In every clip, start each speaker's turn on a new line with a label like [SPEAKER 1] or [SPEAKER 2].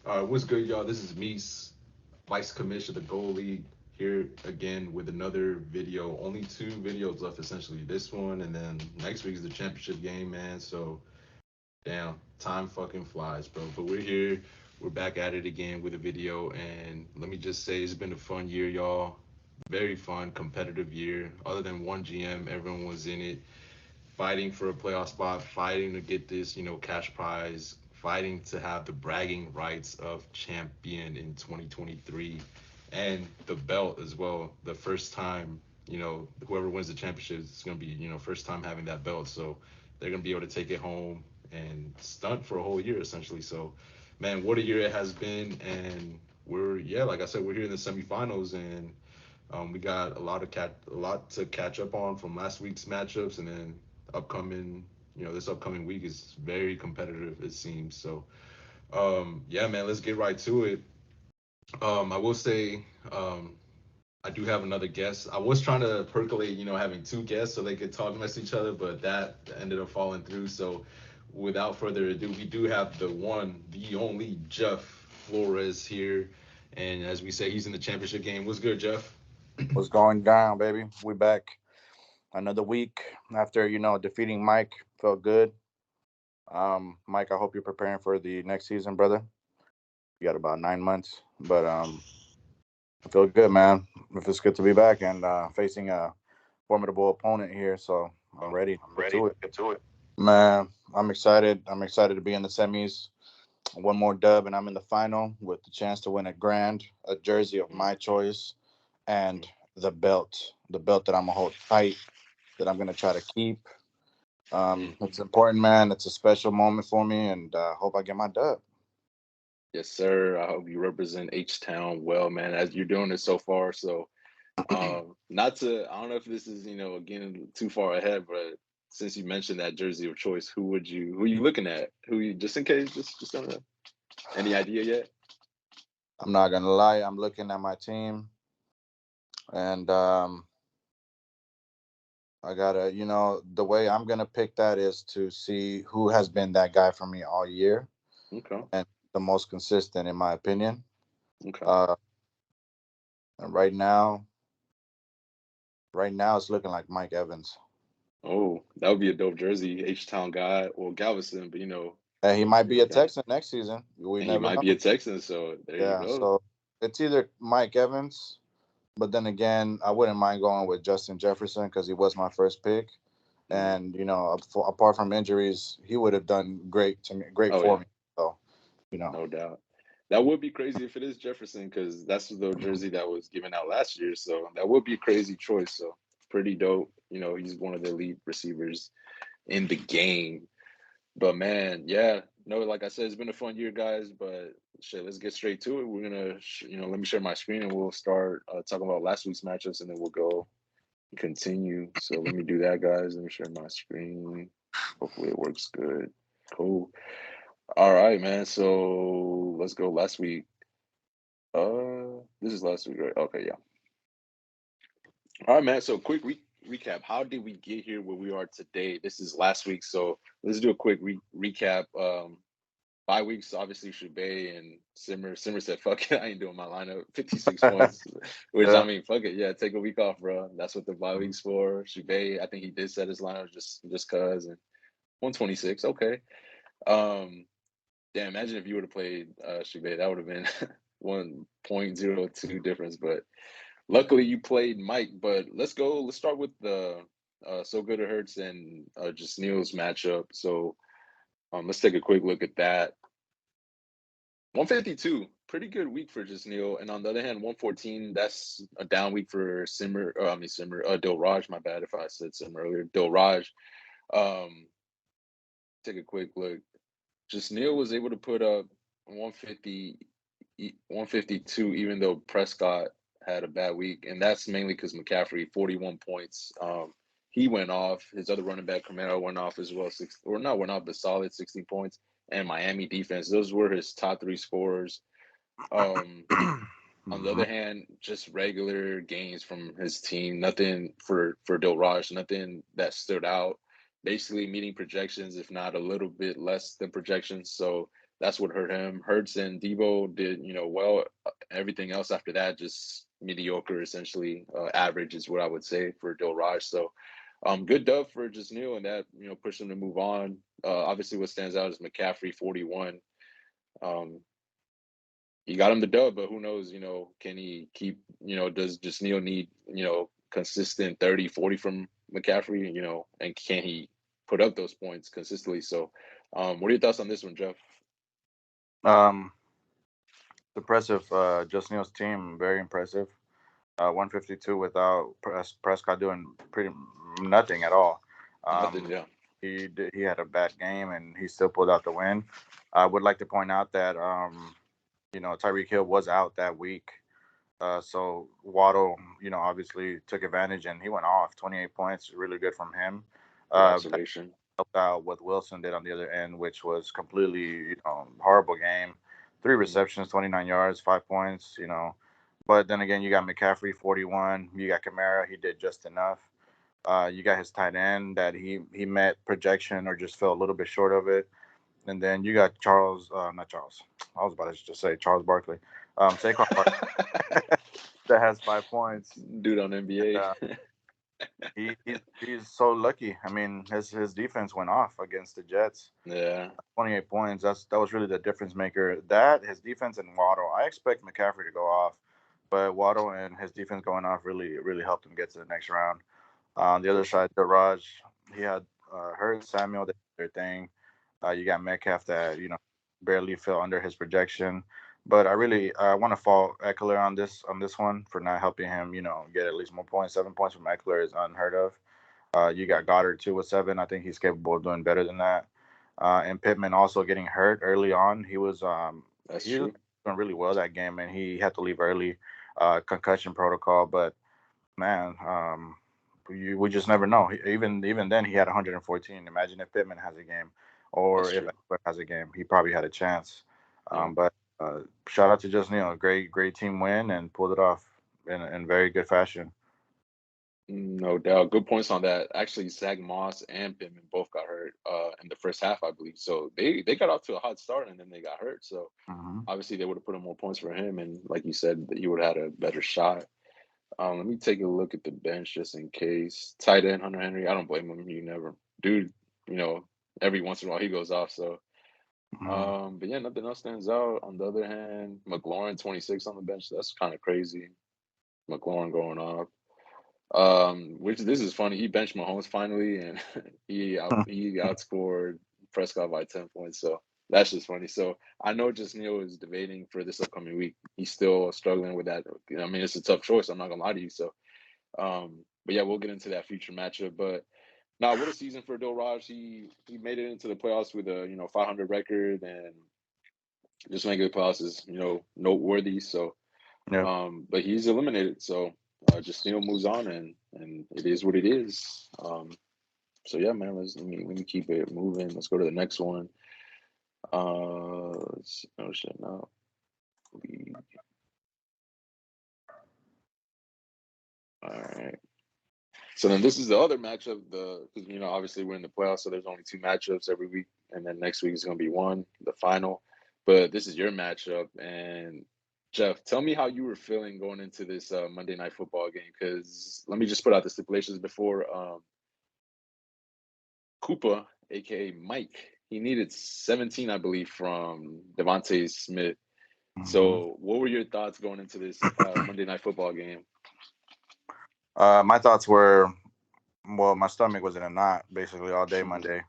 [SPEAKER 1] What's good, y'all? This is Meese, Vice Commissioner of the Gold League, here again with another video. Only two videos left, essentially. This one, and then next week is the championship game, man. So, damn, time fucking flies, bro. But we're here. We're back at it again with a video. And let me just say, it's been a fun year, y'all. Very fun, competitive year. Other than one GM, everyone was in it fighting for a playoff spot, fighting to get this, cash prize, fighting to have the bragging rights of champion in 2023 and the belt as well. The first time, whoever wins the championship is going to be, first time having that belt. So they're going to be able to take it home and stunt for a whole year essentially. So, man, what a year it has been. And yeah, like I said, we're here in the semifinals and we got a lot to catch up on from last week's matchups, and then upcoming, this upcoming week is very competitive. It seems so. Yeah, man, let's get right to it. I will say, I do have another guest. I was trying to percolate, having two guests so they could talk next to each other, but that ended up falling through. So, without further ado, we do have the one, the only Jeff Flores here, and as we say, he's in the championship game. What's good, Jeff?
[SPEAKER 2] What's going down, baby? We back another week after defeating Mike. Felt good. Mike, I hope you're preparing for the next season, brother. You got about 9 months, but I feel good, man. It feels good to be back and facing a formidable opponent here. So I'm ready.
[SPEAKER 1] I'm
[SPEAKER 2] Get
[SPEAKER 1] ready.
[SPEAKER 2] to it,
[SPEAKER 1] Get to it.
[SPEAKER 2] man. I'm excited. I'm excited to be in the semis. One more dub, and I'm in the final with the chance to win a jersey of my choice, and the belt that I'm gonna hold tight, that I'm gonna try to keep.
[SPEAKER 1] Mm.
[SPEAKER 2] It's important, man. It's a special moment for me, and hope I get my dub.
[SPEAKER 1] Yes, sir. I hope you represent H Town well, man, as you're doing it so far. So, not to, I don't know if this is, again, too far ahead, but since you mentioned that jersey of choice, who are you looking at? Just in case, just don't know. Any idea yet?
[SPEAKER 2] I'm not gonna lie. I'm looking at my team, and I gotta, the way I'm gonna pick that is to see who has been that guy for me all year
[SPEAKER 1] Okay.
[SPEAKER 2] and the most consistent, in my opinion.
[SPEAKER 1] Okay.
[SPEAKER 2] Uh, and right now, it's looking like Mike Evans.
[SPEAKER 1] Oh, that would be a dope jersey, H Town guy, or Galveston, but
[SPEAKER 2] And he might be a
[SPEAKER 1] okay.
[SPEAKER 2] Texan next season. We
[SPEAKER 1] And he
[SPEAKER 2] never
[SPEAKER 1] might
[SPEAKER 2] know.
[SPEAKER 1] be a Texan, so there you
[SPEAKER 2] Yeah,
[SPEAKER 1] go.
[SPEAKER 2] so it's either Mike Evans, but then again, I wouldn't mind going with Justin Jefferson because he was my first pick.
[SPEAKER 1] Mm.
[SPEAKER 2] And apart from injuries, he would have done great to me, great
[SPEAKER 1] Oh
[SPEAKER 2] for
[SPEAKER 1] yeah.
[SPEAKER 2] me. So, you know,
[SPEAKER 1] No doubt. That would be crazy if it is Jefferson, because that's the jersey that was given out last year. So that would be a crazy choice. So pretty dope. He's one of the elite receivers in the game. But man, yeah, no, like I said, it's been a fun year, guys. But shit, let's get straight to it. We're gonna, let me share my screen and we'll start talking about last week's matchups, and then we'll go continue. So let me do that, guys. Let me share my screen. Hopefully it works good. Cool. All right, man. So let's go last week. This is last week, right? Okay, yeah. All right, man. So quick recap. How did we get here where we are today? This is last week, so let's do a quick recap. Bye weeks, obviously, Shubay and Simmer. Simmer said, "Fuck it, I ain't doing my lineup." 56 points, which I
[SPEAKER 2] yeah.
[SPEAKER 1] mean, fuck it, yeah, take a week off, bro. That's what the bye weeks for. Shubay, I think he did set his lineup just cause, and 126. Okay. Um, Damn, imagine if you would have played Shubay, that would have been 1.02 difference. But luckily, you played Mike. But let's go. Let's start with the So Good It Hurts and just Neil's matchup. So let's take a quick look at that. 152, pretty good week for just Neil. And on the other hand, 114, that's a down week for Simmer. I mean Simmer, Dil Raj. My bad if I said Simmer earlier. Dil Raj. Um, Take a quick look. Just Neil was able to put up 150, 152, even though Prescott had a bad week, and that's mainly because McCaffrey 41 points. He went off. His other running back Camaro went off as well, or not went off, but solid 16 points. And Miami defense, those were his top three scorers. Um, on the other
[SPEAKER 2] Mhm.
[SPEAKER 1] hand, just regular gains from his team. Nothing for Del Raj, nothing that stood out. Basically meeting projections, if not a little bit less than projections. So
[SPEAKER 3] that's what hurt him. Hurts and Debo did, well. Everything else after that just mediocre, essentially. Average is what I would say for Dill Raj. So, good dub for just Neil, and that pushed him to move on. Obviously, what stands out is McCaffrey 41. Um, he got him the dub, but who knows? Can he keep? Does just Neil need consistent 30, 40 from McCaffrey? And can he put up those points consistently? So, what are your thoughts on this one, Jeff?
[SPEAKER 2] Um, Impressive. Just Neil's team, very impressive. 152 without Prescott doing pretty nothing at all.
[SPEAKER 3] Nothing,
[SPEAKER 2] Um,
[SPEAKER 3] yeah.
[SPEAKER 2] he had a bad game and he still pulled out the win. I would like to point out that Tyreek Hill was out that week. So Waddle, obviously took advantage and he went off 28 points, really good from him.
[SPEAKER 3] Good
[SPEAKER 2] That
[SPEAKER 3] observation.
[SPEAKER 2] helped out what Wilson did on the other end, which was completely, horrible game. Three
[SPEAKER 3] Mm,
[SPEAKER 2] receptions, 29 yards, 5 points, But then again, you got McCaffrey, 41. You got Kamara, he did just enough. You got his tight end that he met projection or just fell a little bit short of it. And then you got Charles, not Charles. I was about to just say Charles Barkley. Saquon Barkley that has 5 points.
[SPEAKER 3] Dude on
[SPEAKER 2] And,
[SPEAKER 3] NBA.
[SPEAKER 2] he's so lucky. I mean, his defense went off against the Jets.
[SPEAKER 3] Yeah,
[SPEAKER 2] 28 points. That was really the difference maker. That his defense and Waddle. I expect McCaffrey to go off, but Waddle and his defense going off really helped him get to the next round. On the other
[SPEAKER 3] for sure.
[SPEAKER 2] side, the Raj, he had Hurt Samuel did their thing. You got Metcalf that barely fell under his projection. But I want to fault Eckler on this one for not helping him get at least more points. 7 points from Eckler is unheard of. You got Goddard too with 7. I think he's capable of doing better than that. And Pittman also getting hurt early on.
[SPEAKER 3] That's
[SPEAKER 2] He was
[SPEAKER 3] true.
[SPEAKER 2] doing really well that game, and he had to leave early, concussion protocol. But man, we just never know. Even then, he had 114. Imagine if Pittman has a game, or
[SPEAKER 3] That's
[SPEAKER 2] if
[SPEAKER 3] true.
[SPEAKER 2] Eckler has a game, he probably had a chance.
[SPEAKER 3] Yeah.
[SPEAKER 2] But shout out to just great team win and pulled it off in very good fashion.
[SPEAKER 3] No doubt. Good points on that. Actually, Zach Moss and Pittman both got hurt in the first half, I believe. So they got off to a hot start and then they got hurt. So
[SPEAKER 2] Hmm.
[SPEAKER 3] obviously they would have put in more points for him, and like you said, that you would have had a better shot. Let me take a look at the bench just in case. Tight end Hunter Henry. I don't blame him. You never, dude. You know, every once in a while he goes off. So,
[SPEAKER 2] Hmm.
[SPEAKER 3] but yeah, nothing else stands out. On the other hand, McLaurin 26 on the bench. That's kind of crazy. McLaurin going off. Which this is funny. He benched Mahomes finally, and he outscored Prescott by 10 points. So that's just funny. So I know just Neil is debating for this upcoming week. He's still struggling with that. I mean, it's a tough choice. I'm not gonna lie to you. So, but yeah, we'll get into that future matchup. But now, what a season for Bill Raj. He made it into the playoffs with a 500 record, and just making the playoffs is noteworthy. So
[SPEAKER 2] Yeah.
[SPEAKER 3] but he's eliminated, so Justino moves on, and it is what it is. So yeah, man, let me keep it moving. Let's go to the next one. Oh shit, no. All right. So then this is the other matchup. Because obviously we're in the playoffs, so there's only two matchups every week, and then next week is going to be one, the final. But this is your matchup, and Jeff, tell me how you were feeling going into this Monday Night Football game. Because let me just put out the stipulations before. Koopa, aka Mike, he needed 17, I believe, from Devontae Smith.
[SPEAKER 2] Hmm.
[SPEAKER 3] So, what were your thoughts going into this Monday Night Football game?
[SPEAKER 2] My thoughts were, well, my stomach was in a knot basically all day
[SPEAKER 3] Mm-hmm.
[SPEAKER 2] Monday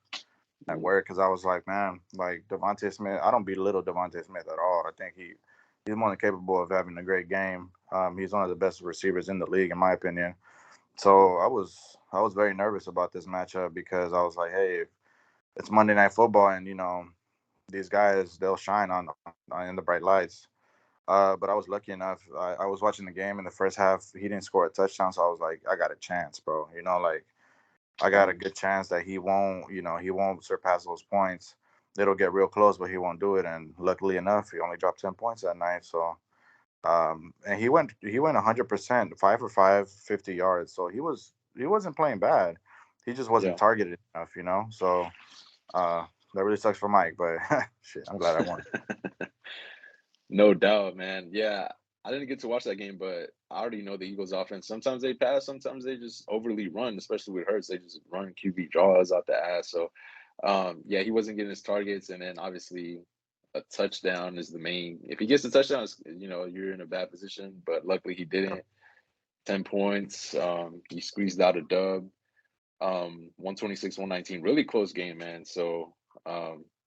[SPEAKER 2] at work because I was like, man, like Devontae Smith. I don't belittle Devontae Smith at all. I think he's more than capable of having a great game. He's one of the best receivers in the league, in my opinion.
[SPEAKER 3] Mm-hmm.
[SPEAKER 2] So I was very nervous about this matchup because I was like, hey, it's Monday Night Football, and these guys they'll shine on in the bright lights. But I was lucky enough. I was watching the game in the first half. He didn't score a touchdown, so I was like, I got a chance, bro. Like I got a
[SPEAKER 3] Mm-hmm.
[SPEAKER 2] good chance that he won't surpass those points. It'll get real close, but he won't do it. And luckily enough, he only dropped 10 points that night. So and he went 100%, 5 for 5, 50 yards. So he wasn't playing bad. He just wasn't
[SPEAKER 3] Yeah.
[SPEAKER 2] targeted enough. So uh, That really sucks for Mike, but shit, I'm glad I won.
[SPEAKER 3] No doubt, man. Yeah, I didn't get to watch that game, but I already know the Eagles' offense. Sometimes they pass, sometimes they just overly run, especially with Hurts. They just run QB draws out the ass. So, yeah, he wasn't getting his targets, and then obviously a touchdown is the main. If he gets a touchdown, you're in a bad position. But luckily he didn't. 10 points. He squeezed out a dub. 126, 119. Really close game, man. So,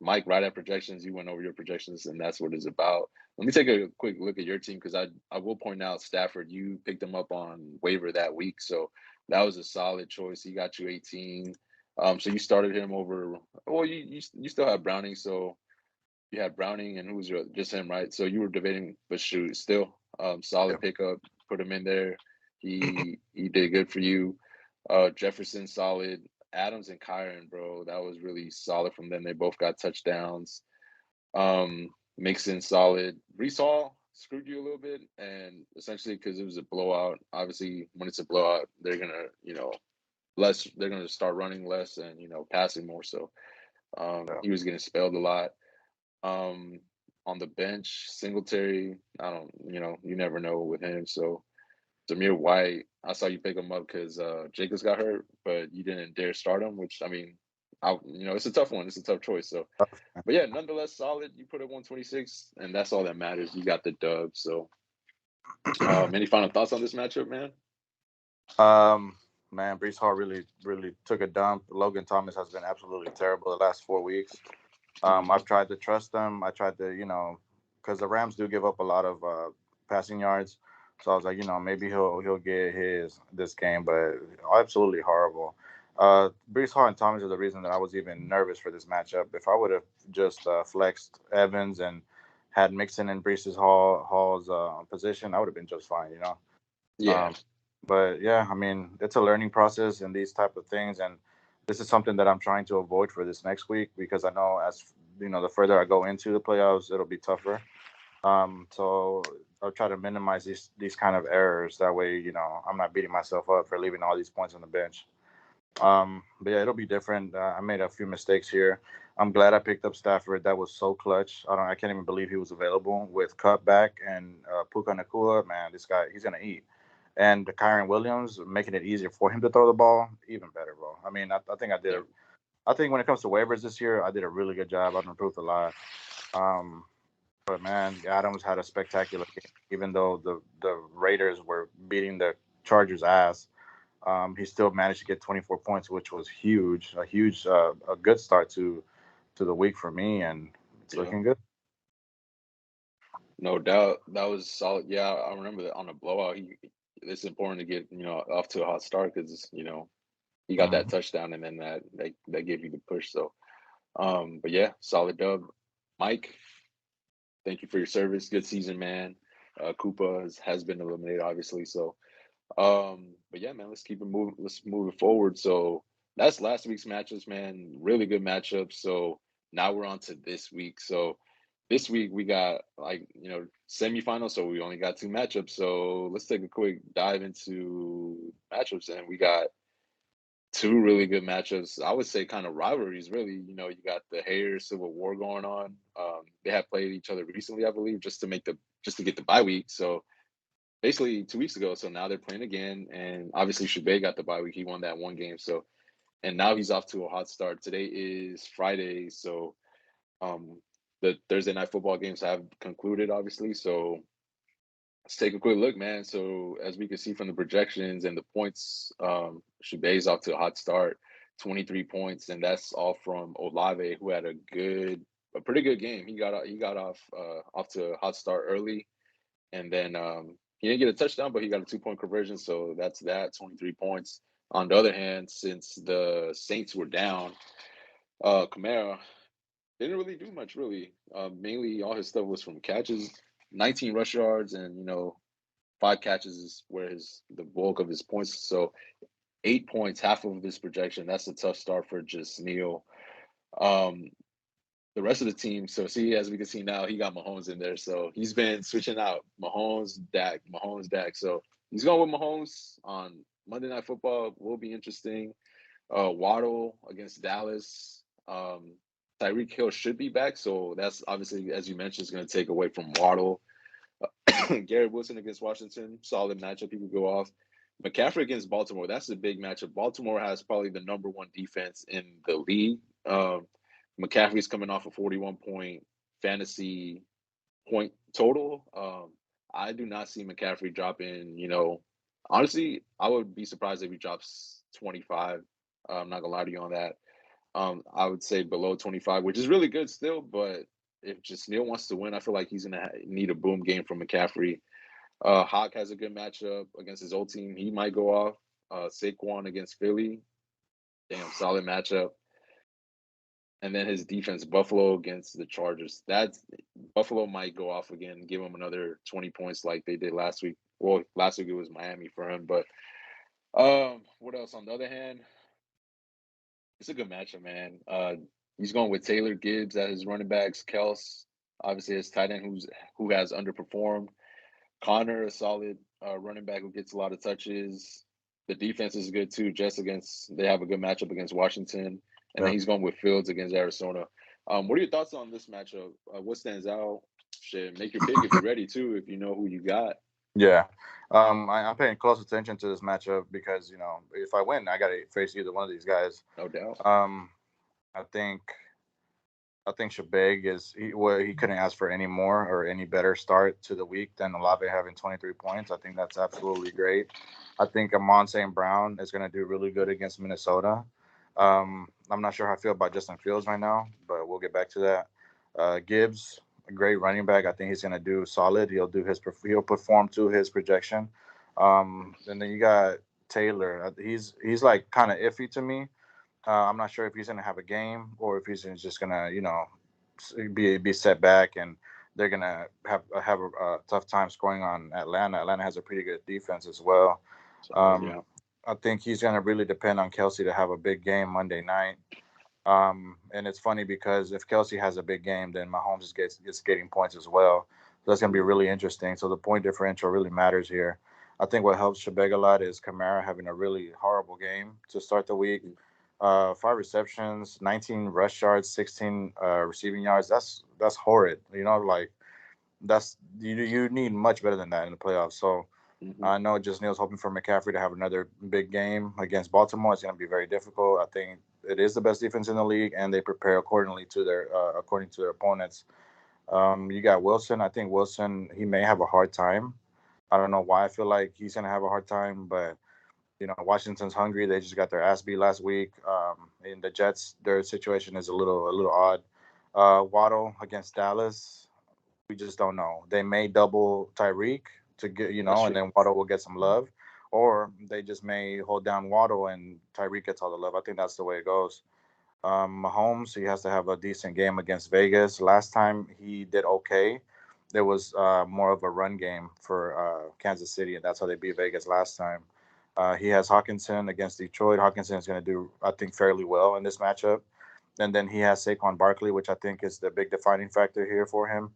[SPEAKER 3] Mike, right at projections, you went over your projections, and that's what it's about. Let me take a quick look at your team because I will point out Stafford. You picked him up on waiver that week, so that was a solid choice. He got you 18. So you started him over. Well, you still have Browning, so you had Browning, and who was your just him, right? So you were debating, but shoot, still,
[SPEAKER 2] Yeah.
[SPEAKER 3] solid pickup. Put him in there. He did good for you. Jefferson solid. Adams and Kyron, bro, that was really solid from them. They both got touchdowns. Mixon solid. Brees Hall screwed you a little bit, and essentially because it was a blowout. Obviously, when it's a blowout, they're gonna less. They're gonna start running less and passing more. So
[SPEAKER 2] Yeah.
[SPEAKER 3] he was getting spelled a lot. Um, on the bench, Singletary, I don't, you never know with him. So Zamir White, I saw you pick him up because Jacobs got hurt, but you didn't dare start him, which I mean, it's a tough one. It's a tough choice. So, but yeah, nonetheless, solid. You put it 126, and that's all that matters. You got the dub. So, any final thoughts on this matchup, man?
[SPEAKER 2] Um, man, Brees Hall really, really took a dump. Logan Thomas has been absolutely terrible the last 4 weeks.
[SPEAKER 3] Mm-hmm.
[SPEAKER 2] I've tried to trust them. I tried to, because the Rams do give up a lot of passing yards. So I was like, maybe he'll get his this game, but absolutely horrible. Brees Hall and Thomas are the reason that I was even nervous for this matchup. If I would have just flexed Evans and had Mixon in Hall's position, I would have been just fine,
[SPEAKER 3] Yeah,
[SPEAKER 2] Um, but yeah, I mean, it's a learning process and these type of things, and this is something that I'm trying to avoid for this next week because I know as the further I go into the playoffs, it'll be tougher. So I'll try to minimize these kind of errors. That way, I'm not beating myself up for leaving all these points on the bench. But yeah, it'll be different. I made a few mistakes here. I'm glad I picked up Stafford. That was so clutch. I can't even believe he was available with cutback and Puka Nakua. Man, this guy, he's gonna eat. And Kyron Williams making it easier for him to throw the ball, even better, bro. I mean, I think I did.
[SPEAKER 3] yeah,
[SPEAKER 2] I think when it comes to waivers this year, I did a really good job. I've improved a lot. Um, but man, Adams had a spectacular game, even though the Raiders were beating the Chargers' ass. He still managed to get 24 points, which was huge, a good start to the week for me, and it's
[SPEAKER 3] yeah.
[SPEAKER 2] looking good.
[SPEAKER 3] No doubt, that was solid. Yeah, I remember that on the blowout. It's important to get off to a hot start because he got that
[SPEAKER 2] Mhm.
[SPEAKER 3] touchdown and then that gave you the push. So, but yeah, solid dub. Mike, thank you for your service. Good season, man. Koopa has been eliminated, obviously. So, but yeah, man, let's keep it moving. Let's move it forward. So that's last week's matchups, man. Really good matchups. So now we're on to this week. So this week we got semifinals. So we only got two matchups. So let's take a quick dive into matchups, and we got two really good matchups. I would say kind of rivalries, really. You got the Hair Civil War going on. They have played each other recently, I believe, just to get the bye week. So basically 2 weeks ago. So now they're playing again, and obviously Shubay got the bye week. He won that one game. So and now he's off to a hot start. Today is Friday, so um, the Thursday night football games have concluded, obviously. So let's take a quick look, man. So as we can see from the projections and the points, Shubay's off to a hot start, 23 points, and that's all from Olave, who had a pretty good game. He got off to a hot start early, and then he didn't get a touchdown, but he got a 2 point conversion. So that's that, 23 points. On the other hand, since the Saints were down, Kamara didn't really do much, really. Mainly all his stuff was from catches, 19 rush yards, and 5 catches is where the bulk of his points. So 8 points, half of his projection. That's a tough start for just Neil. Um, the rest of the team. So see, as we can see now, he got Mahomes in there. So he's been switching out Mahomes, Dak. So he's going with Mahomes on Monday Night Football. Will be interesting. Waddle against Dallas. Tyreek Hill should be back, so that's obviously, as you mentioned, is going to take away from Waddle. Garrett Wilson against Washington, solid matchup. He could go off. McCaffrey against Baltimore, that's a big matchup. Baltimore has probably the number one defense in the league. McCaffrey's coming off a 41-point fantasy point total. I do not see McCaffrey dropping, honestly, I would be surprised if he drops 25. I'm not gonna lie to you on that. I would say below 25, which is really good still, but if just Neil wants to win, I feel like he's gonna need a boom game from McCaffrey. Hawk has a good matchup against his old team. He might go off. Saquon against Philly. Damn, solid matchup. And then his defense, Buffalo against the Chargers. That's Buffalo might go off again, give him another 20 points like they did last week. Well, last week it was Miami for him, but what else? On the other hand, it's a good matchup, man. He's going with Taylor Gibbs as his running backs, Kels, obviously his tight end who has underperformed. Connor, a solid running back who gets a lot of touches. The defense is good too. They have a good matchup against Washington, and then
[SPEAKER 2] Yeah.
[SPEAKER 3] he's going with Fields against Arizona. What are your thoughts on this matchup? What stands out? Shit, make your pick if you're ready too. If you know who you got,
[SPEAKER 2] Yeah. I'm paying close attention to this matchup because, if I win, I got to face either one of these guys.
[SPEAKER 3] no doubt.
[SPEAKER 2] Um, I think I think Shabig he couldn't ask for any more or any better start to the week than Olave having 23 points. I think that's absolutely great. I think Amon St. Brown is going to do really good against Minnesota. I'm not sure how I feel about Justin Fields right now, but we'll get back to that. Gibbs, a great running back. I think he's going to do solid. He'll perform to his projection. And then you got Taylor. He's like kind of iffy to me. I'm not sure if he's going to have a game or if he's just going to, be set back and they're going to have a tough time scoring on Atlanta. Atlanta has a pretty good defense as well.
[SPEAKER 3] Solid,
[SPEAKER 2] Um,
[SPEAKER 3] yeah.
[SPEAKER 2] I think he's going to really depend on Kelsey to have a big game Monday night. And it's funny because if Kelsey has a big game, then Mahomes gets getting points as well. So that's going to be really interesting. So the point differential really matters here. I think what helps Shabeg a lot is Kamara having a really horrible game to start the week. 5 receptions, 19 rush yards, 16 receiving yards. That's horrid. Like you need much better than that in the playoffs. So
[SPEAKER 3] Mm-hmm.
[SPEAKER 2] I know just Neil's hoping for McCaffrey to have another big game against Baltimore. It's going to be very difficult. I think it is the best defense in the league, and they prepare according to their opponents. You got Wilson. I think Wilson he may have a hard time. I don't know why I feel like he's going to have a hard time, but Washington's hungry. They just got their ass beat last week. And the Jets, their situation is a little odd. Waddle against Dallas, we just don't know. They may double Tyreek to get,
[SPEAKER 3] That's
[SPEAKER 2] and
[SPEAKER 3] true.
[SPEAKER 2] then Waddle will get some love, or they just may hold down Waddle and Tyreek gets all the love. I think that's the way it goes. Mahomes, he has to have a decent game against Vegas. Last time he did okay. There was more of a run game for Kansas City, and that's how they beat Vegas last time. He has Hawkinson against Detroit. Hawkinson is going to do, I think, fairly well in this matchup. And then he has Saquon Barkley, which I think is the big defining factor here for him.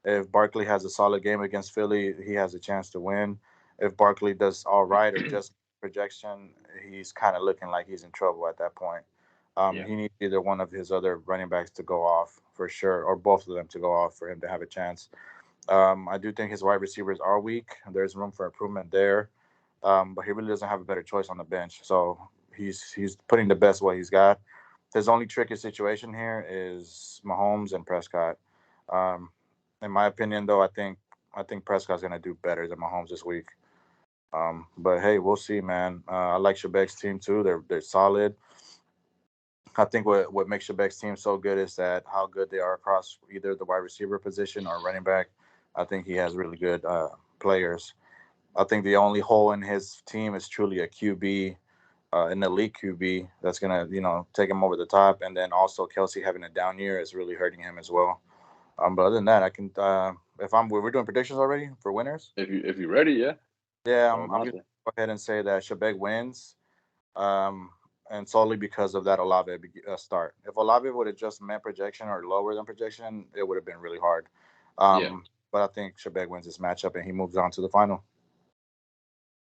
[SPEAKER 2] If Barkley has a solid game against Philly, he has a chance to win. If Barkley does all right or just projection, he's kind of looking like he's in trouble at that point.
[SPEAKER 3] Yeah.
[SPEAKER 2] He needs either one of his other running backs to go off for sure, or both of them to go off for him to have a chance. I do think his wide receivers are weak. There's room for improvement there, but he really doesn't have a better choice on the bench. So he's putting the best what he's got. His only tricky situation here is Mahomes and Prescott. Um, in my opinion, though, I think Prescott's gonna do better than Mahomes this week. But hey, we'll see, man. I like Shebek's team too. They're solid. I think what makes Shebek's team so good is that how good they are across either the wide receiver position or running back. I think he has really good players. I think the only hole in his team is truly a QB, an elite QB that's gonna take him over the top, and then also Kelsey having a down year is really hurting him as well. But other than that, I can if we're doing predictions already for winners.
[SPEAKER 3] If you're ready, yeah,
[SPEAKER 2] Yeah,
[SPEAKER 3] throw him
[SPEAKER 2] I'm
[SPEAKER 3] out
[SPEAKER 2] just
[SPEAKER 3] there.
[SPEAKER 2] go ahead and say that Shebeg wins, um, and solely because of that Olave start. If Olave would have just met projection or lower than projection, it would have been really hard.
[SPEAKER 3] Yeah,
[SPEAKER 2] But I think Shebeg wins this matchup and he moves on to the final.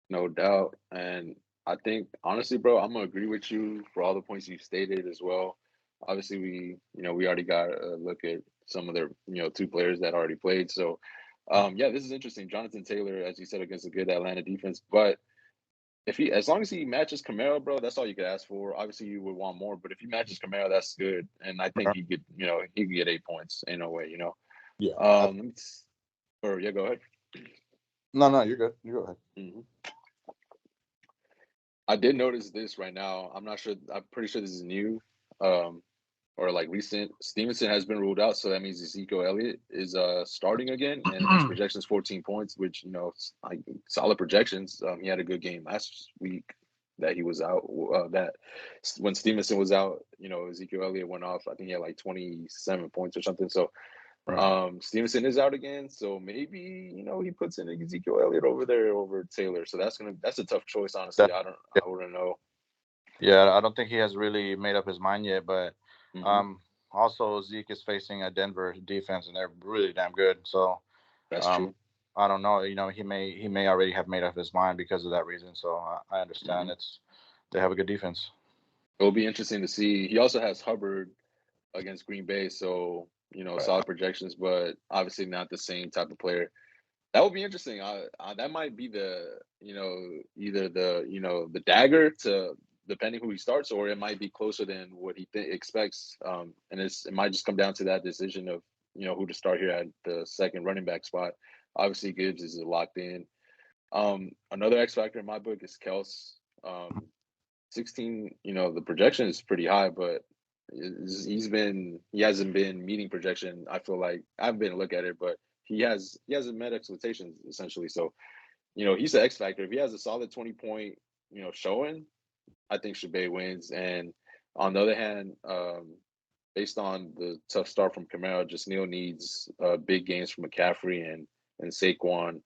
[SPEAKER 3] no doubt. And I think honestly, bro, I'm gonna agree with you for all the points you stated as well. Obviously, we already got a look at some of their, two players that already played. So, yeah, this is interesting. Jonathan Taylor, as you said, against a good Atlanta defense, but as long as he matches Camaro, bro, that's all you could ask for. Obviously, you would want more, but if he matches Camaro, that's good. And I think he could get 8 points. Ain't no way.
[SPEAKER 2] Yeah.
[SPEAKER 3] Let or yeah, go ahead.
[SPEAKER 2] No, no, you're good. You go ahead.
[SPEAKER 3] hmm I did notice this right now. I'm not sure. I'm pretty sure this is new, um, or like recent. Stevenson has been ruled out, so that means Ezekiel Elliott is starting again, and his projection is 14 points, which like solid projections. He had a good game last week that he was out. That when Stevenson was out, Ezekiel Elliott went off. I think he had like 27 points or something. So
[SPEAKER 2] Right.
[SPEAKER 3] Stevenson is out again, so maybe he puts in Ezekiel Elliott over there over Taylor. So that's a tough choice, honestly.
[SPEAKER 2] That, yeah,
[SPEAKER 3] I wouldn't know.
[SPEAKER 2] yeah, I don't think he has really made up his mind yet, but
[SPEAKER 3] hmm
[SPEAKER 2] um, also Zeke is facing a Denver defense, and they're really damn good. So
[SPEAKER 3] That's
[SPEAKER 2] um,
[SPEAKER 3] true.
[SPEAKER 2] I don't know. He may already have made up his mind because of that reason. So I
[SPEAKER 3] hmm
[SPEAKER 2] understand they have a good defense.
[SPEAKER 3] It'll be interesting to see. He also has Hubbard against Green Bay, so
[SPEAKER 2] Right.
[SPEAKER 3] solid projections, but obviously not the same type of player. That would be interesting. That might be the either the dagger to depending who he starts, or it might be closer than what he expects. And it might just come down to that decision of who to start here at the second running back spot. Obviously, Gibbs is locked in. Another X factor in my book is Kels. 16. The projection is pretty high, but he hasn't been meeting projection. I feel like I haven't been to look at it, but he hasn't met expectations essentially. So he's an X factor. If he has a solid 20 point showing, I think Shabay wins. And on the other hand, based on the tough start from Kamara, just Neil needs big games from McCaffrey and Saquon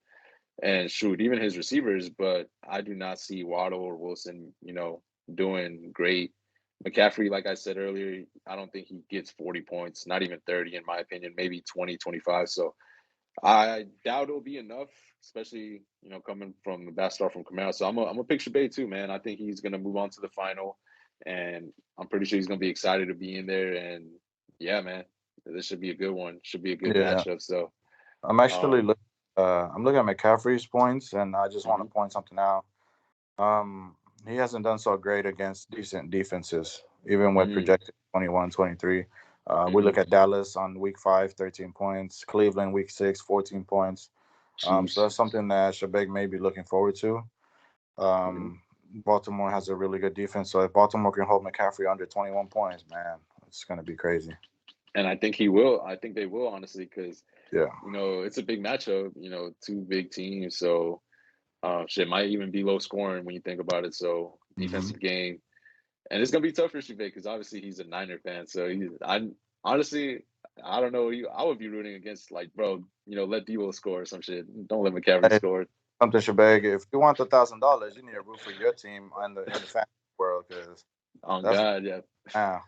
[SPEAKER 3] and shoot, even his receivers, but I do not see Waddle or Wilson, doing great. McCaffrey, like I said earlier, I don't think he gets 40 points, not even 30, in my opinion, maybe 20, 25. So I doubt it'll be enough, especially, coming from the bad start from Kamara. So I'm a picture Bay too, man. I think he's going to move on to the final, and I'm pretty sure he's going to be excited to be in there. And yeah, man, this should be a good one. Should be a good
[SPEAKER 2] Yeah.
[SPEAKER 3] matchup. So,
[SPEAKER 2] I'm actually
[SPEAKER 3] um,
[SPEAKER 2] I'm looking at McCaffrey's points, and I just want
[SPEAKER 3] mhm,
[SPEAKER 2] to point something out. Um, he hasn't done so great against decent defenses, even with
[SPEAKER 3] mhm,
[SPEAKER 2] projected 21, 23. We
[SPEAKER 3] mhm.
[SPEAKER 2] look at Dallas on week 5, 13 points. Cleveland week 6, 14 points. So
[SPEAKER 3] Chiefs.
[SPEAKER 2] that's something that Shabeg may be looking forward to.
[SPEAKER 3] Mhm.
[SPEAKER 2] Baltimore has a really good defense, so if Baltimore can hold McCaffrey under 21 points, man, it's gonna be crazy.
[SPEAKER 3] And I think he will. I think they will, honestly, because
[SPEAKER 2] Yeah.
[SPEAKER 3] it's a big matchup. Two big teams, so shit might even be low scoring when you think about it. So
[SPEAKER 2] hmm
[SPEAKER 3] defensive game, and it's gonna be tough for Shavay because obviously he's a Niner fan. So I honestly, I don't know. I would be rooting against like, bro, let Debo score or some shit. Don't let McCaffrey
[SPEAKER 2] Hey,
[SPEAKER 3] score.
[SPEAKER 2] something, Shabeg. If you want $1,000, you need to root for your team in the fantasy world, because
[SPEAKER 3] On
[SPEAKER 2] that's
[SPEAKER 3] God, yeah.
[SPEAKER 2] now.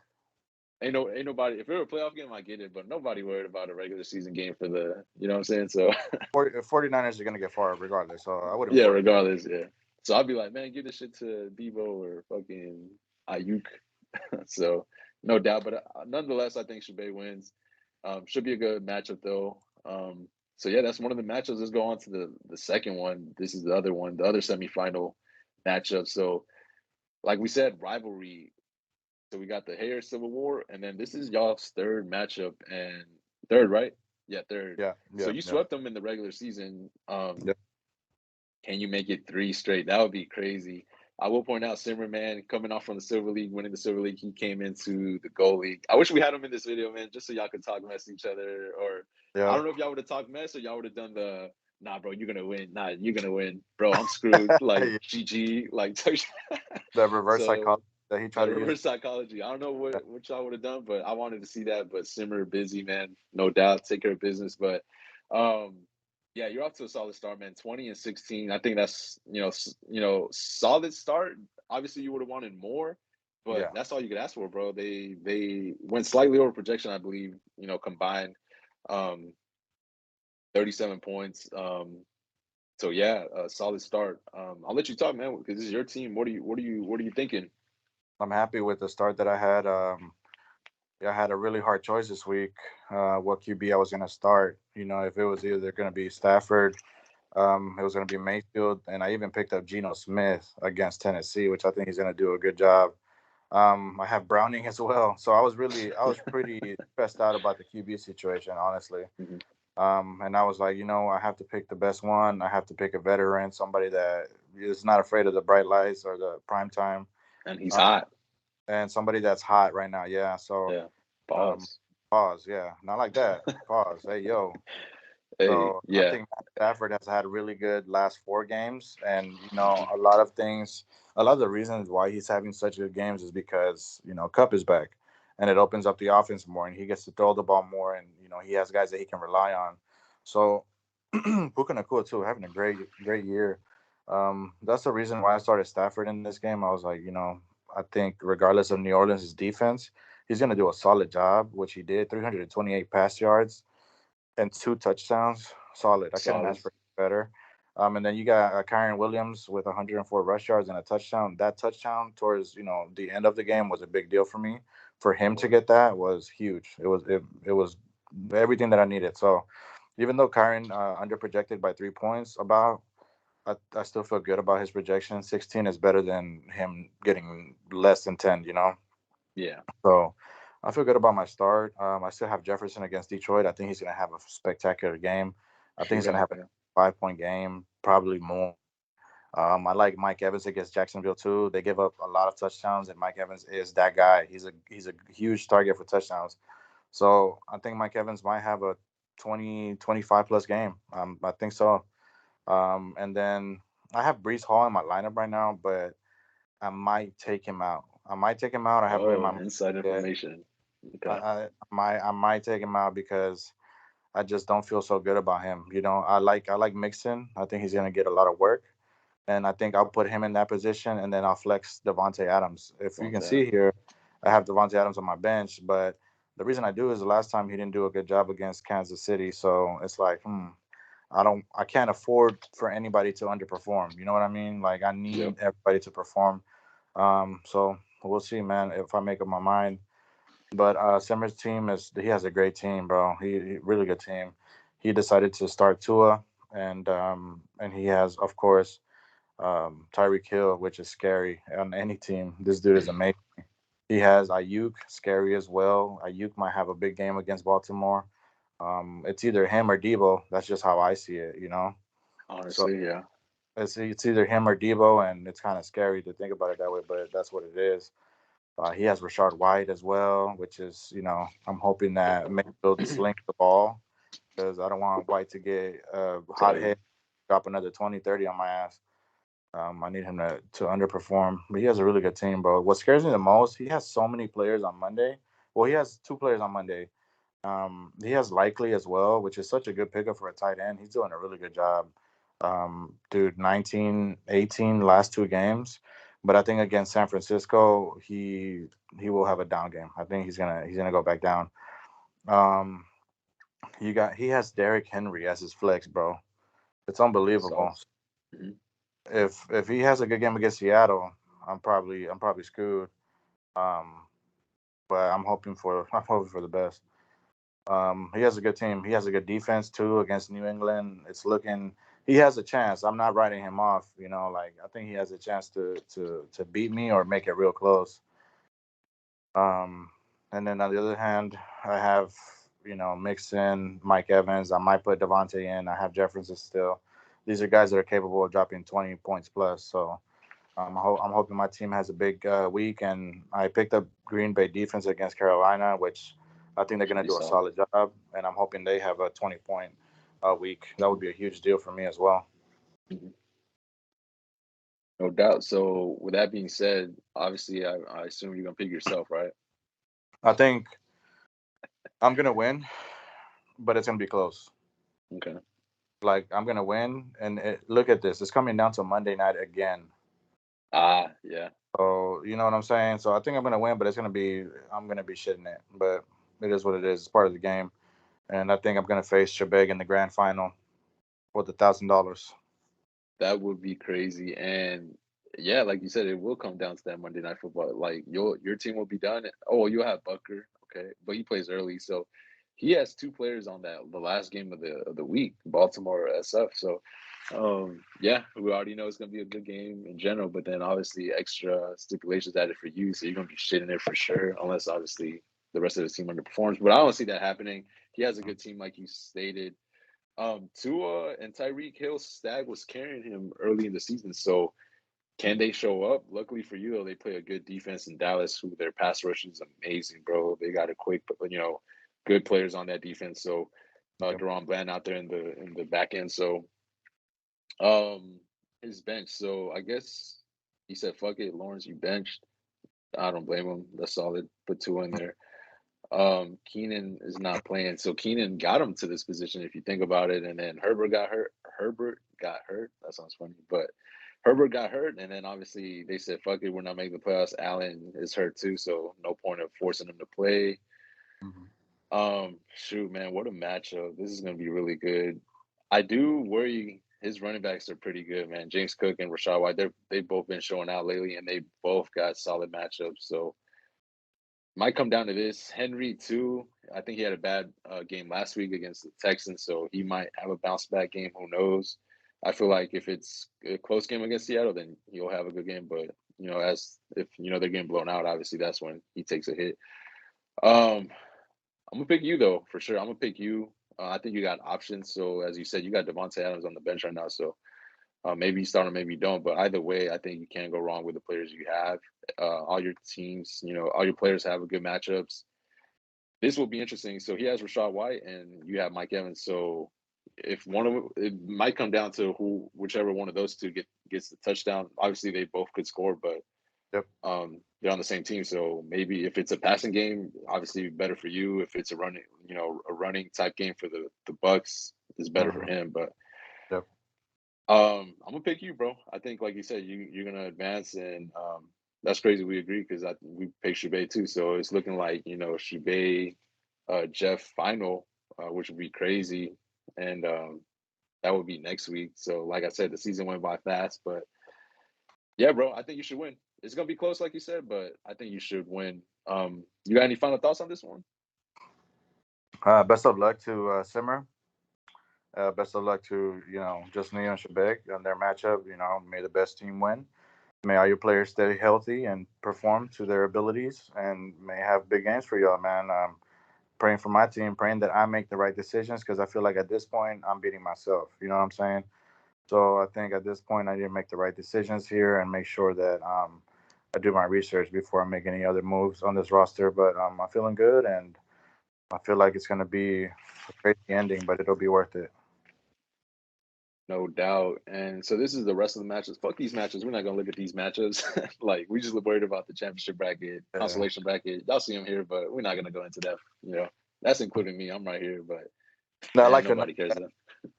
[SPEAKER 3] Ain't nobody. If it were a playoff game, I get it, but nobody worried about a regular season game for the. You know what I'm saying? So
[SPEAKER 2] 49ers are gonna get far regardless, so I wouldn't
[SPEAKER 3] yeah,
[SPEAKER 2] worry.
[SPEAKER 3] regardless, yeah. So I'd be like, man, give this shit to Debo or fucking Ayuk. So no doubt, but nonetheless, I think Shabay wins. Should be a good matchup though. So yeah, that's one of the matchups. Let's go on to the second one. This is the other one, the other semifinal matchup. So like we said, rivalry. So we got the Hair Civil War, and then this is y'all's third matchup and third, right? Yeah, third.
[SPEAKER 2] Yeah,
[SPEAKER 3] So
[SPEAKER 2] yeah,
[SPEAKER 3] you
[SPEAKER 2] yeah,
[SPEAKER 3] swept them in the regular season.
[SPEAKER 2] yeah.
[SPEAKER 3] Can you make it three straight? That would be crazy. I will point out Simmerman coming off from the Silver League, winning the Silver League. He came into the Gold League. I wish we had him in this video, man, just so y'all could talk mess to each other. Or I
[SPEAKER 2] Yeah.
[SPEAKER 3] don't know if y'all would have talked mess or y'all would have done the nah, bro, you're gonna win. Nah, you're gonna win, bro. I'm screwed. Like
[SPEAKER 2] Yeah,
[SPEAKER 3] GG. Like
[SPEAKER 2] the reverse
[SPEAKER 3] so
[SPEAKER 2] psychology that he tried
[SPEAKER 3] the
[SPEAKER 2] to use.
[SPEAKER 3] reverse psychology. I don't know
[SPEAKER 2] Yeah.
[SPEAKER 3] what y'all would have done, but I wanted to see that. But Simmer busy, man, no doubt, take care of business. But um, yeah, you're off to a solid start, man. 20-16. I think that's solid start. Obviously, you would have wanted more, but
[SPEAKER 2] Yeah.
[SPEAKER 3] that's all you could ask for, bro. They went slightly over projection, I believe. Combined, um, 37 points. So yeah, a solid start. I'll let you talk, man, because this is your team. What are you thinking?
[SPEAKER 2] I'm happy with the start that I had. I had a really hard choice this week. What QB I was gonna start. If it was either gonna be Stafford, it was gonna be Mayfield, and I even picked up Geno Smith against Tennessee, which I think he's gonna do a good job. I have Browning as well, so I was pretty stressed out about the QB situation, honestly.
[SPEAKER 3] Mhm.
[SPEAKER 2] And I was like, I have to pick the best one. I have to pick a veteran, somebody that is not afraid of the bright lights or the prime time,
[SPEAKER 3] And he's
[SPEAKER 2] uh,
[SPEAKER 3] hot.
[SPEAKER 2] and somebody that's hot right now. Yeah. So,
[SPEAKER 3] Yeah.
[SPEAKER 2] um,
[SPEAKER 3] Pause.
[SPEAKER 2] pause. Yeah, not like that. Pause. Hey, yo.
[SPEAKER 3] Hey,
[SPEAKER 2] So I
[SPEAKER 3] yeah.
[SPEAKER 2] think Matt Stafford has had really good last 4 games, and a lot of things, a lot of the reasons why he's having such good games is because Cup is back, and it opens up the offense more, and he gets to throw the ball more, and he has guys that he can rely on. So Puka Nakua too, having a great year. That's the reason why I started Stafford in this game. I was like, I think regardless of New Orleans' defense, he's going to do a solid job, which he did. 328 pass yards and 2 touchdowns. Solid. I couldn't
[SPEAKER 3] Solid.
[SPEAKER 2] ask for better. And then you got Kyron Williams with 104 rush yards and a touchdown. That touchdown towards the end of the game was a big deal for me. For
[SPEAKER 3] It
[SPEAKER 2] him to
[SPEAKER 3] was.
[SPEAKER 2] get that was huge. It was everything that I needed. So even though Kyron underprojected by 3 points, I still feel good about his projection. 16 is better than him getting less than 10.
[SPEAKER 3] Yeah.
[SPEAKER 2] So I feel good about my start. I still have Jefferson against Detroit. I think he's going to have a spectacular game. I think he's going to
[SPEAKER 3] Shootout.
[SPEAKER 2] have a
[SPEAKER 3] Yeah.
[SPEAKER 2] 5 point game, probably more. I like Mike Evans against Jacksonville too. They give up a lot of touchdowns, and Mike Evans is that guy. He's a huge target for touchdowns. So I think Mike Evans might have a 20-25 plus game. I think so. And then I have Brees Hall in my lineup right now, but I might take him out. I might take him out. I haven't made
[SPEAKER 3] Oh,
[SPEAKER 2] my mind
[SPEAKER 3] inside
[SPEAKER 2] yet.
[SPEAKER 3] information. Okay.
[SPEAKER 2] I might take him out because I just don't feel so good about him. I like Mixon. I think he's gonna get a lot of work, and I think I'll put him in that position, and then I'll flex Devonte Adams. If you
[SPEAKER 3] Want
[SPEAKER 2] can
[SPEAKER 3] that?
[SPEAKER 2] see here, I have Devonte Adams on my bench, but the reason I do is the last time he didn't do a good job against Kansas City, so it's like, I can't afford for anybody to underperform. You know what I mean? Like I
[SPEAKER 3] Yep.
[SPEAKER 2] need everybody to perform. So we'll see, man, if I make up my mind. But Simmer's team he has a great team, bro. He really good team. He decided to start Tua, and he has, of course, Tyreek Hill, which is scary on any team. This dude is amazing. He has Ayuk, scary as well. Ayuk might have a big game against Baltimore. It's either him or Debo. That's just how I see it. So
[SPEAKER 3] Honestly, yeah.
[SPEAKER 2] it's either him or Debo, and it's kind of scary to think about it that way, but that's what it is. He has Rashard White as well, which is, I'm hoping that Mayfield slings the ball because I don't want White to get a hot
[SPEAKER 3] Tight.
[SPEAKER 2] hit, drop another 20, 30 on my ass. I need him to underperform. But he has a really good team, bro. What scares me the most, he has so many players on Monday. Well, he has 2 players on Monday. He has Likely as well, which is such a good pickup for a tight end. He's doing a really good job. Dude, 19, 18 last 2 games. But I think against San Francisco, he will have a down game. I think he's gonna go back down. Um, he has Derrick Henry as his flex, bro. It's unbelievable.
[SPEAKER 3] Sauce. Hmm.
[SPEAKER 2] If he has a good game against Seattle, I'm probably screwed. Um, but I'm hoping for the best. He has a good team. He has a good defense too against New England. It's looking he has a chance. I'm not writing him off. Like I think he has a chance to beat me or make it real close. Um, and then on the other hand, I have Mixon, Mike Evans. I might put Devontae in. I have Jefferson still. These are guys that are capable of dropping 20 points plus. So I'm hoping my team has a big week, and I picked up Green Bay defense against Carolina, which I think they're going
[SPEAKER 3] Should
[SPEAKER 2] to
[SPEAKER 3] be
[SPEAKER 2] do a
[SPEAKER 3] solid.
[SPEAKER 2] solid job, and I'm hoping they have a 20-point week. That would be a huge deal for me as well.
[SPEAKER 3] Hmm. No doubt. So, with that being said, obviously, I assume you're gonna pick yourself, right?
[SPEAKER 2] I think I'm going to win, but it's going to be close.
[SPEAKER 3] Okay.
[SPEAKER 2] Like I'm going to win, and look at this. It's coming down to Monday night again.
[SPEAKER 3] Ah, yeah.
[SPEAKER 2] So you know what I'm saying. So I think I'm going to win, but I'm going to be shitting it. But it is what it is. It's part of the game, and I think I'm going to face Shebeg in the grand final with $1,000.
[SPEAKER 3] That would be crazy. And yeah, like you said, it will come down to that Monday Night Football. Like your team will be done. Oh, you'll have Bucker. okay, but he plays early, so he has two players on that the last game of the week, Baltimore SF. So yeah, we already know it's gonna be a good game in general, but then obviously extra stipulations added for you, so you're gonna be shitting it for sure, unless obviously the rest of the team underperforms. But I don't see that happening. He has a good team, like you stated. Tua and Tyreek Hill Stag was carrying him early in the season, so can they show up? Luckily for you, though, they play a good defense in Dallas, who their pass rush is amazing, bro. They got a quick, good players on that defense. So,
[SPEAKER 2] Yep.
[SPEAKER 3] Deron Bland out there in the back end. So, um, his bench. So I guess he said, "Fuck it, Lawrence, you benched." I don't blame him. That's solid. Put two in there. Keenan is not playing, so Keenan got him to this position if you think about it. And then Herbert got hurt. Herbert got hurt. That sounds funny, but Herbert got hurt, and then obviously they said, "Fuck it, we're not making the playoffs." Allen is hurt too, so no point of forcing him to play.
[SPEAKER 2] Mm-hmm.
[SPEAKER 3] Shoot, man, what a matchup! This is gonna be really good. I do worry. His running backs are pretty good, man. James Cook and Rashad White, they've both been showing out lately, and they both got solid matchups. So might come down to this. Henry too. I think he had a bad game last week against the Texans, so he might have a bounce back game. Who knows? I feel like if it's a close game against Seattle, then he'll have a good game. But as if they're getting blown out, obviously that's when he takes a hit. Um, I'm gonna pick you though for sure. I'm gonna pick you. I think you got options. So as you said, you got Devontae Adams on the bench right now. So maybe you start him, maybe you don't. But either way, I think you can't go wrong with the players you have. All your teams, all your players have a good matchups. This will be interesting. So he has Rashad White, and you have Mike Evans. So if one of it might come down to whichever one of those two gets the touchdown. Obviously, they both could score, but
[SPEAKER 2] Yep.
[SPEAKER 3] they're on the same team. So maybe if it's a passing game, obviously better for you. If it's a running type game for the Bucks, is better for
[SPEAKER 2] Mm-hmm.
[SPEAKER 3] him. But
[SPEAKER 2] Yep.
[SPEAKER 3] I'm gonna pick you, bro. I think, like you said, you're gonna advance, and that's crazy. We agree because we picked Shubay too. So it's looking like Shubay, Jeff final, which would be crazy, and that would be next week. So like I said, the season went by fast, but yeah, bro, I think you should win. It's gonna be close, like you said, but I think you should win. You got any final thoughts on this one?
[SPEAKER 2] Best of luck to Simmer. Best of luck to just Neil and Shabek on their matchup. May the best team win. May all your players stay healthy and perform to their abilities, and may have big games for y'all, man. Praying for my team, praying that I make the right decisions because I feel like at this point I'm beating myself. You know what I'm saying? So I think at this point I need to make the right decisions here and make sure that I do my research before I make any other moves on this roster. But I'm feeling good, and I feel like it's going to be a crazy ending, but it'll be worth it.
[SPEAKER 3] No doubt. And so this is the rest of the matches. Fuck these matches. We're not gonna look at these matchups. Like we just worried about the championship bracket,
[SPEAKER 2] Yeah.
[SPEAKER 3] consolation bracket. Y'all see them here, but we're not gonna go into that. That's including me. I'm right here, but
[SPEAKER 2] No,
[SPEAKER 3] nobody cares.
[SPEAKER 2] I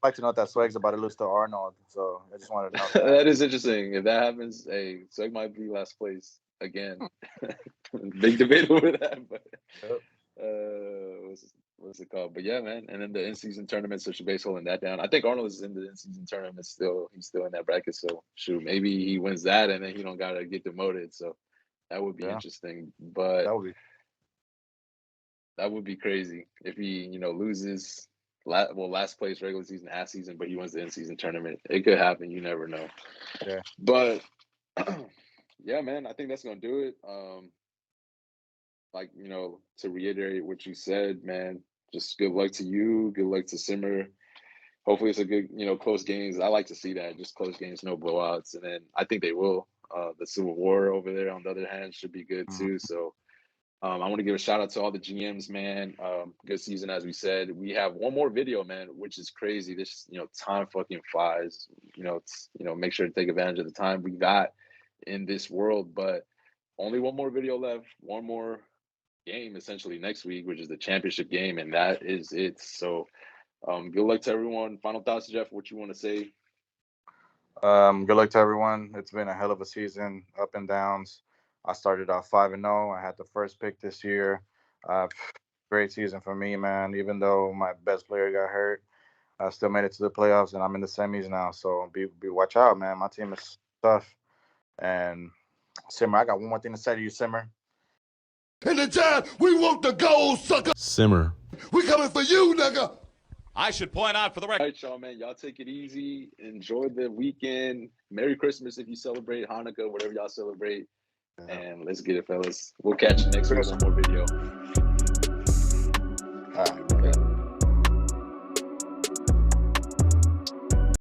[SPEAKER 2] like to know that Swag's about to lose to Arnold, so I just wanted to know that.
[SPEAKER 3] That is interesting. If that happens, hey, Swag might be last place again. Big debate over that, but
[SPEAKER 2] Yep.
[SPEAKER 3] what's it called? But yeah, man. And then the in-season tournament, so Shabazz holding that down. I think Arnold is in the in-season tournament still. He's still in that bracket. So shoot, maybe he wins that, and then he don't gotta get demoted. So that would be
[SPEAKER 2] Yeah,
[SPEAKER 3] interesting. But
[SPEAKER 2] that would be.
[SPEAKER 3] that would be crazy if he, loses. Last place regular season, half season, but he wins the in-season tournament. It could happen. You never know.
[SPEAKER 2] Yeah.
[SPEAKER 3] But yeah, man, I think that's gonna do it. Like, to reiterate what you said, man, just good luck to you. Good luck to Simmer. Hopefully it's a good, close games. I like to see that, just close games, no blowouts. And then I think they will. The Civil War over there, on the other hand, should be good
[SPEAKER 2] Mhm.
[SPEAKER 3] too. So I want to give a shout out to all the GMs, man. Good season, as we said. We have one more video, man, which is crazy. This, time fucking flies. Make sure to take advantage of the time we got in this world. But only one more video left. One more game essentially next week, which is the championship game, and that is it. So, good luck to everyone. Final thoughts, Jeff. What you want to say?
[SPEAKER 2] Good luck to everyone. It's been a hell of a season, up and downs. I started off 5-0. I had the first pick this year. Uh, Great season for me, man. Even though my best player got hurt, I still made it to the playoffs, and I'm in the semis now. So be watch out, man. My team is tough. And Simmer, I got one more thing to say to you, Simmer.
[SPEAKER 4] In the job, we want the gold, sucker.
[SPEAKER 1] Simmer.
[SPEAKER 4] We coming for you, nigga.
[SPEAKER 5] I should point out for the record.
[SPEAKER 3] All right, y'all, man. Y'all take it easy. Enjoy the weekend. Merry Christmas if you celebrate Hanukkah, whatever y'all celebrate. And let's get it, fellas. We'll catch you next week. One more video.